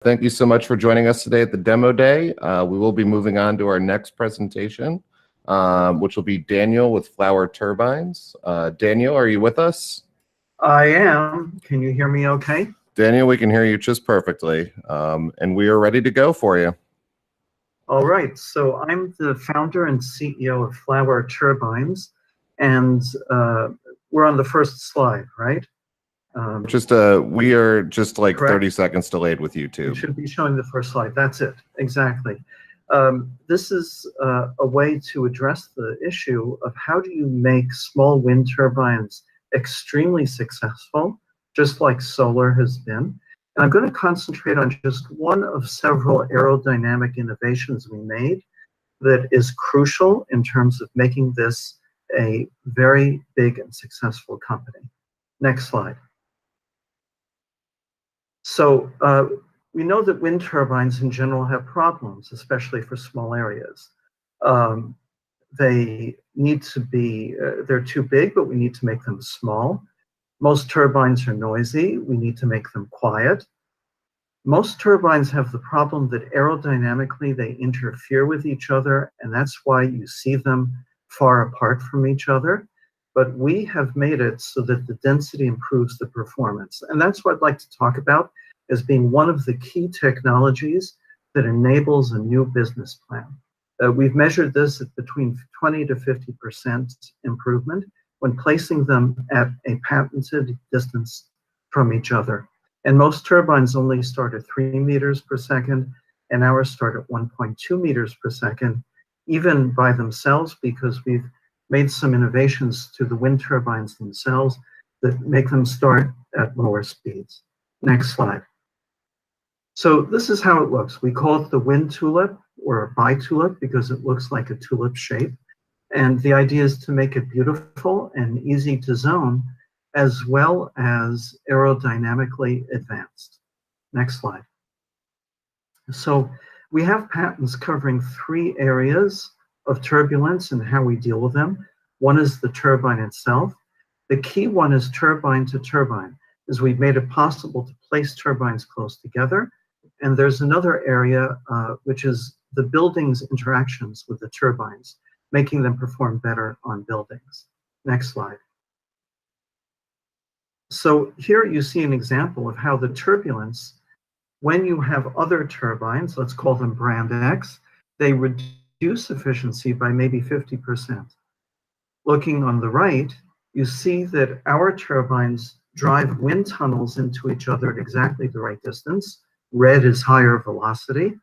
Thank you so much for joining us today at the demo day. We will be moving on to our next presentation, which will be Daniel with Flower Turbines. Daniel, are you with us? I am. Can you hear me okay? Daniel, we can hear you just perfectly, and we are ready to go for you. All right. So I'm the founder and CEO of Flower Turbines, and we're on the first slide, right? We are just like correct? 30 seconds delayed with YouTube. You should be showing the first slide. That's it. Exactly. This is a way to address the issue of how do you make small wind turbines extremely successful, just like solar has been. And I'm going to concentrate on just one of several aerodynamic innovations we made that is crucial in terms of making this a very big and successful company. Next slide. So we know that wind turbines in general have problems, especially for small areas. They need to be, they're too big, but we need to make them small. Most turbines are noisy. We need to make them quiet. Most turbines have the problem that aerodynamically they interfere with each other, and that's why you see them far apart from each other. But we have made it so that the density improves the performance. And that's what I'd like to talk about as being one of the key technologies that enables a new business plan. We've measured this at between 20 to 50% improvement when placing them at a patented distance from each other. And most turbines only start at 3 meters per second, and ours start at 1.2 meters per second, even by themselves, because we've made some innovations to the wind turbines themselves that make them start at lower speeds. Next slide. So this is how it looks. We call it the wind tulip or a bi-tulip because it looks like a tulip shape. And the idea is to make it beautiful and easy to zone, as well as aerodynamically advanced. Next slide. So we have patents covering 3 areas of turbulence and how we deal with them. One is the turbine itself. The key one is turbine to turbine, is we've made it possible to place turbines close together. And there's another area, which is the building's interactions with the turbines, making them perform better on buildings. Next slide. So here you see an example of how the turbulence, when you have other turbines, let's call them brand X, they reduce efficiency by maybe 50%. Looking on the right, you see that our turbines drive wind tunnels into each other at exactly the right distance. Red is higher velocity,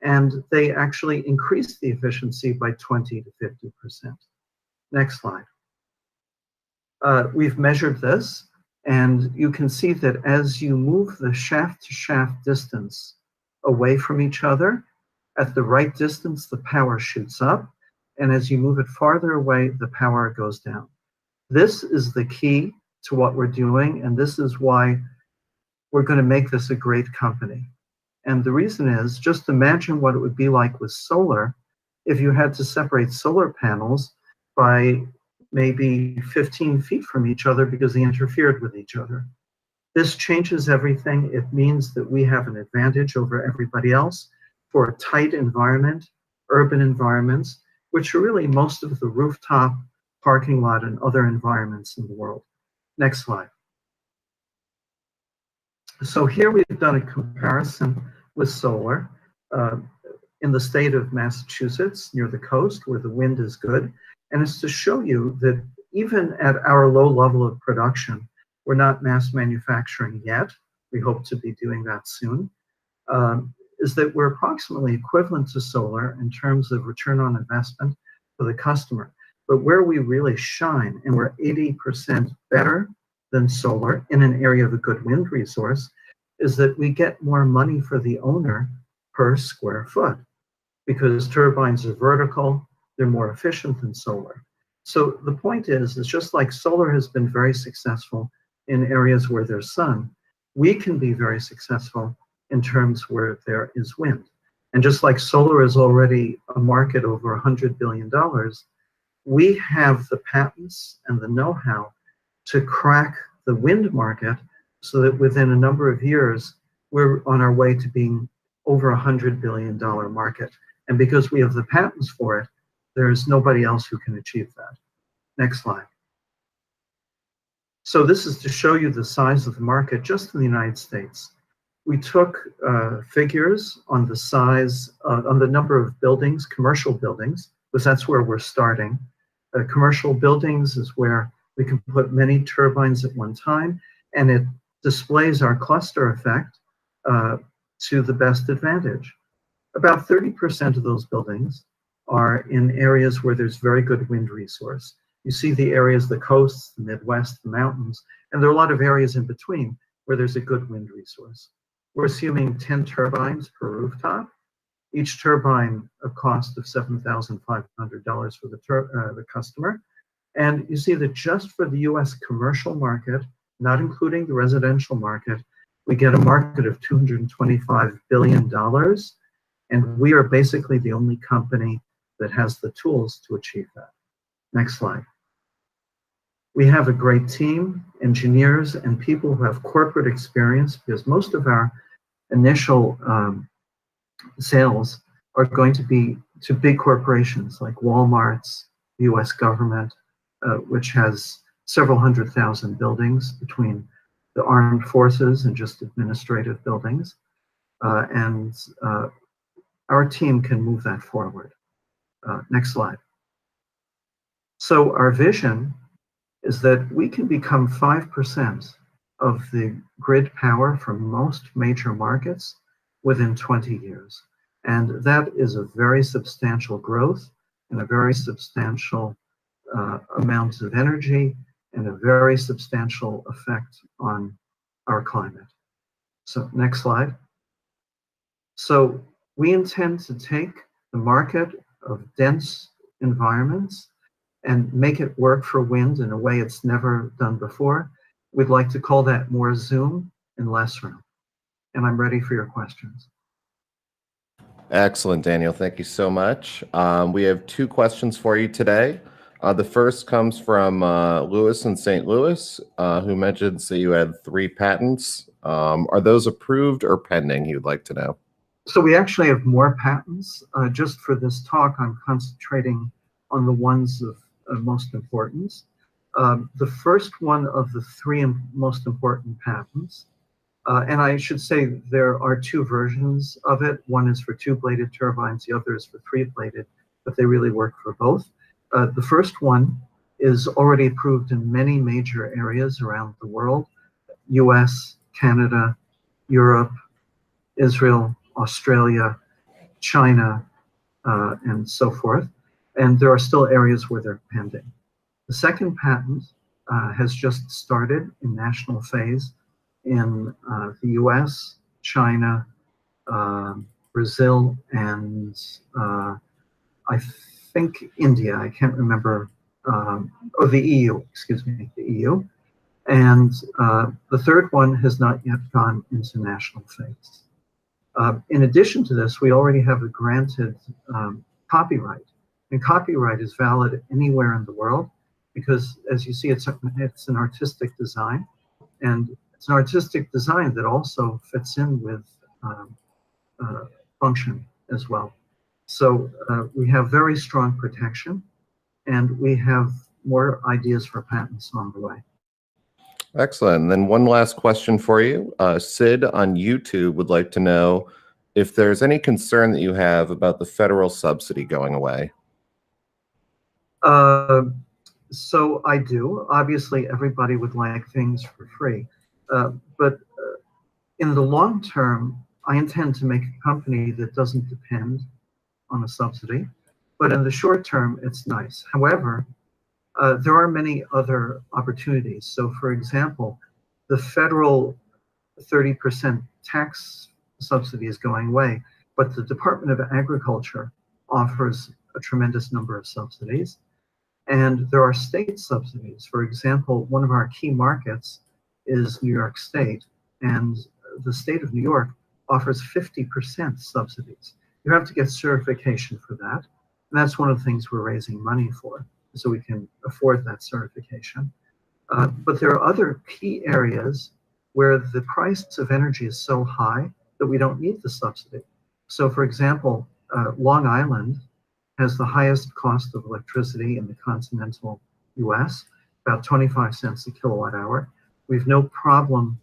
and they actually increase the efficiency by 20 to 50%. Next slide. We've measured this, and you can see that as you move the shaft-to-shaft distance away from each other, at the right distance, the power shoots up, and as you move it farther away, the power goes down. This is the key to what we're doing, and this is why we're going to make this a great company. And the reason is, just imagine what it would be like with solar if you had to separate solar panels by maybe 15 feet from each other because they interfered with each other. This changes everything. It means that we have an advantage over everybody else for a tight environment, urban environments, which are really most of the rooftop, parking lot, and other environments in the world. Next slide. So here we've done a comparison with solar in the state of Massachusetts near the coast where the wind is good. And it's to show you that even at our low level of production, we're not mass manufacturing yet. We hope to be doing that soon. Is that we're approximately equivalent to solar in terms of return on investment for the customer. But where we really shine, and we're 80% better than solar in an area of a good wind resource, is that we get more money for the owner per square foot because turbines are vertical, they're more efficient than solar. So the point is just like solar has been very successful in areas where there's sun, we can be very successful in terms where there is wind. And just like solar is already a market over $100 billion, we have the patents and the know-how to crack the wind market so that within a number of years, we're on our way to being over $100 billion market. And because we have the patents for it, there's nobody else who can achieve that. Next slide. So this is to show you the size of the market just in the United States. We took figures on the size, on the number of buildings, commercial buildings, because that's where we're starting. Commercial buildings is where we can put many turbines at one time, and it displays our cluster effect to the best advantage. About 30% of those buildings are in areas where there's very good wind resource. You see the areas, the coasts, the Midwest, the mountains, and there are a lot of areas in between where there's a good wind resource. We're assuming 10 turbines per rooftop, each turbine a cost of $7,500 for the customer. And you see that just for the US commercial market, not including the residential market, we get a market of $225 billion. And we are basically the only company that has the tools to achieve that. Next slide. We have a great team, engineers and people who have corporate experience, because most of our initial sales are going to be to big corporations like Walmart's, the US government, which has several 100,000 buildings between the armed forces and just administrative buildings. Our team can move that forward. Next slide. So our vision is that we can become 5% of the grid power for most major markets within 20 years. And that is a very substantial growth and a very substantial amount of energy and a very substantial effect on our climate. So next slide. So we intend to take the market of dense environments and make it work for wind in a way it's never done before. We'd like to call that more zoom and less room. And I'm ready for your questions. Excellent, Daniel. Thank you so much. We have 2 questions for you today. The first comes from Lewis in St. Louis, who mentions that you had 3 patents. Are those approved or pending, you'd like to know? So we actually have more patents. Just for this talk, I'm concentrating on the ones of most importance. The first one of the 3 most important patents, and I should say there are 2 versions of it. One is for 2-bladed turbines, the other is for 3-bladed, but they really work for both. The first one is already approved in many major areas around the world: US, Canada, Europe, Israel, Australia, China, and so forth. And there are still areas where they're pending. The second patent has just started in national phase in the US, China, Brazil, and I think India. I can't remember, or the EU, excuse me, the EU. And the third one has not yet gone into national phase. In addition to this, we already have a granted copyright. And copyright is valid anywhere in the world because, as you see, it's an artistic design. And it's an artistic design that also fits in with function as well. So we have very strong protection, and we have more ideas for patents on the way. Excellent. And then one last question for you. Sid on YouTube would like to know if there's any concern that you have about the federal subsidy going away. So I do. Obviously, everybody would like things for free. But in the long term, I intend to make a company that doesn't depend on a subsidy. But in the short term, it's nice. However, there are many other opportunities. So, for example, the federal 30% tax subsidy is going away, but the Department of Agriculture offers a tremendous number of subsidies. And there are state subsidies. For example, one of our key markets is New York State, and the state of New York offers 50% subsidies. You have to get certification for that. And that's one of the things we're raising money for, so we can afford that certification. But there are other key areas where the price of energy is so high that we don't need the subsidy. So for example, Long Island has the highest cost of electricity in the continental US, about 25 cents a kilowatt hour. We have no problem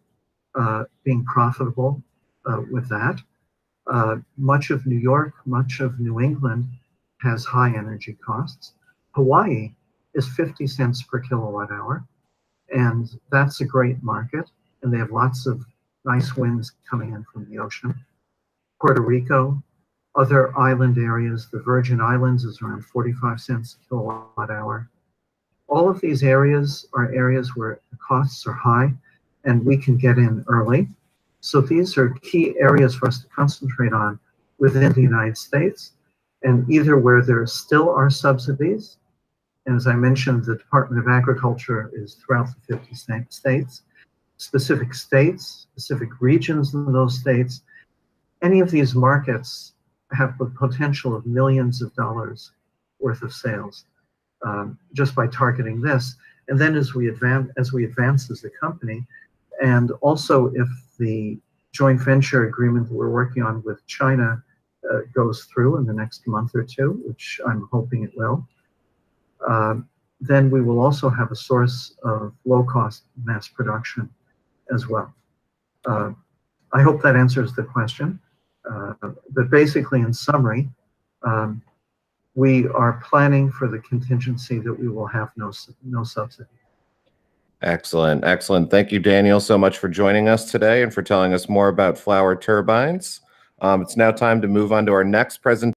being profitable with that. Much of New York, much of New England has high energy costs. Hawaii is 50 cents per kilowatt hour, and that's a great market, and they have lots of nice winds coming in from the ocean. Puerto Rico, other island areas, the Virgin Islands is around 45 cents a kilowatt hour. All of these areas are areas where the costs are high and we can get in early. So these are key areas for us to concentrate on within the United States, and either where there still are subsidies, and as I mentioned, the Department of Agriculture is throughout the 50 states, specific regions in those states. Any of these markets have the potential of millions of dollars worth of sales just by targeting this. And then as we advance as a company, and also if the joint venture agreement that we're working on with China goes through in the next month or two, which I'm hoping it will, then we will also have a source of low-cost mass production as well. I hope that answers the question. But basically, in summary, we are planning for the contingency that we will have no subsidy. Excellent, excellent. Thank you, Daniel, so much for joining us today and for telling us more about flower turbines. It's now time to move on to our next presentation.